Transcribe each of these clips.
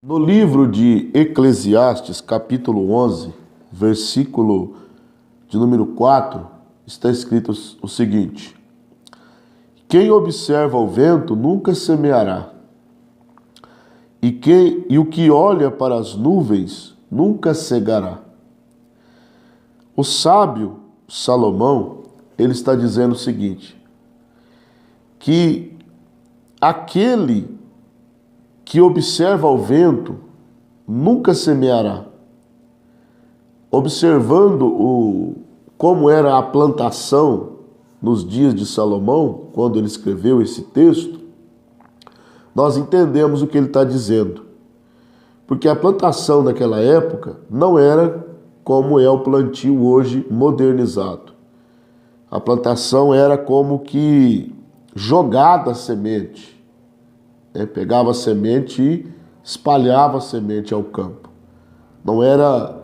No livro de Eclesiastes, capítulo 11, versículo de número 4, está escrito o seguinte: quem observa o vento nunca semeará, e o que olha para as nuvens nunca cegará. O sábio Salomão, ele está dizendo o seguinte, que aquele que observa o vento nunca semeará. Observando como era a plantação nos dias de Salomão, quando ele escreveu esse texto, nós entendemos o que ele está dizendo. Porque a plantação naquela época não era como é o plantio hoje modernizado. A plantação era como que jogada a semente. Pegava a semente e espalhava a semente ao campo. Não era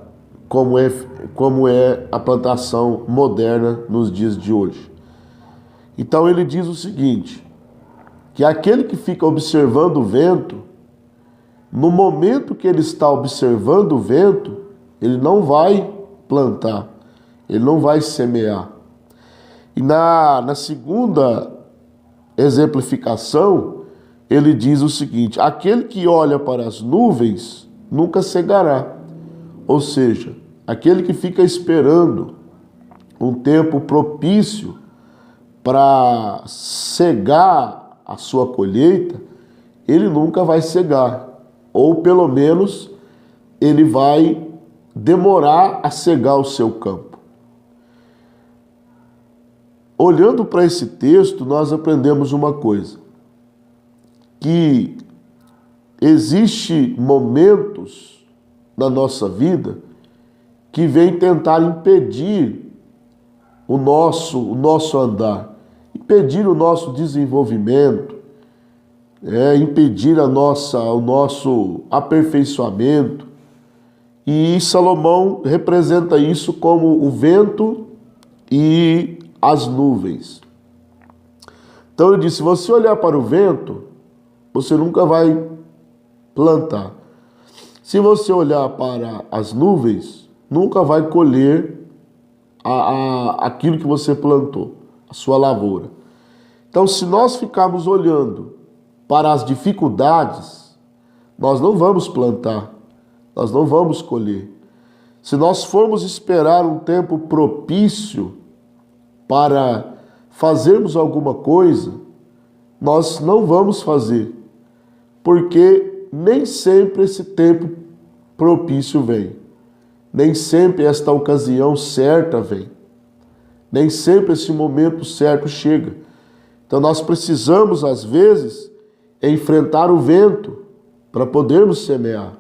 como é a plantação moderna nos dias de hoje. Então ele diz o seguinte, que aquele que fica observando o vento, no momento que ele está observando o vento, ele não vai plantar, ele não vai semear. E na segunda exemplificação, ele diz o seguinte, aquele que olha para as nuvens nunca cegará. Ou seja, aquele que fica esperando um tempo propício para cegar a sua colheita, ele nunca vai cegar. Ou pelo menos ele vai demorar a cegar o seu campo. Olhando para esse texto, nós aprendemos uma coisa, que existe momentos na nossa vida que vêm tentar impedir o nosso andar, impedir o nosso desenvolvimento, impedir o nosso aperfeiçoamento. E Salomão representa isso como o vento e as nuvens. Então ele disse, se você olhar para o vento, você nunca vai plantar. Se você olhar para as nuvens, nunca vai colher aquilo que você plantou, a sua lavoura. Então, se nós ficarmos olhando para as dificuldades, nós não vamos plantar, nós não vamos colher. Se nós formos esperar um tempo propício para fazermos alguma coisa, nós não vamos fazer, porque nem sempre esse tempo propício vem. Nem sempre esta ocasião certa vem. Nem sempre esse momento certo chega. Então nós precisamos, às vezes, enfrentar o vento para podermos semear.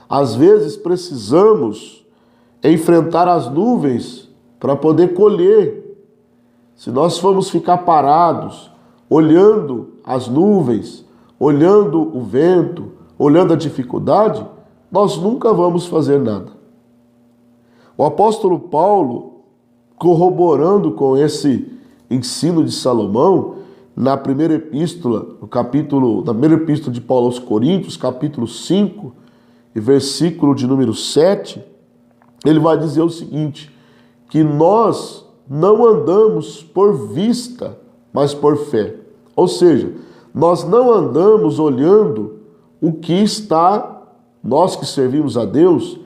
Às vezes precisamos enfrentar as nuvens para poder colher. Se nós formos ficar parados, olhando as nuvens, olhando o vento, olhando a dificuldade, nós nunca vamos fazer nada. O apóstolo Paulo, corroborando com esse ensino de Salomão, na primeira epístola de Paulo aos Coríntios, capítulo 5, e versículo de número 7, ele vai dizer o seguinte, que nós não andamos por vista, mas por fé. Ou seja, nós não andamos olhando o que está, nós que servimos a Deus,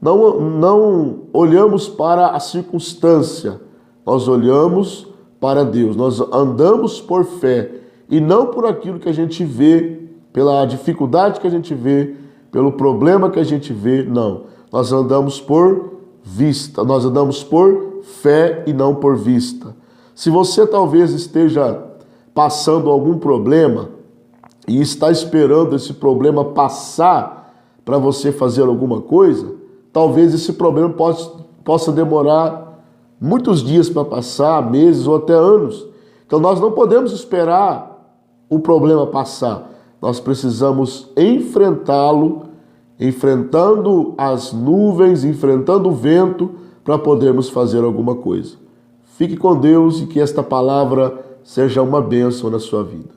não olhamos para a circunstância, nós olhamos para Deus, nós andamos por fé e não por aquilo que a gente vê, pela dificuldade que a gente vê, pelo problema que a gente vê, não. Nós andamos por vista, nós andamos por fé e não por vista. Se você talvez esteja passando algum problema e está esperando esse problema passar para você fazer alguma coisa, talvez esse problema possa demorar muitos dias para passar, meses ou até anos. Então nós não podemos esperar o problema passar. Nós precisamos enfrentá-lo, enfrentando as nuvens, enfrentando o vento, para podermos fazer alguma coisa. Fique com Deus e que esta palavra seja uma bênção na sua vida.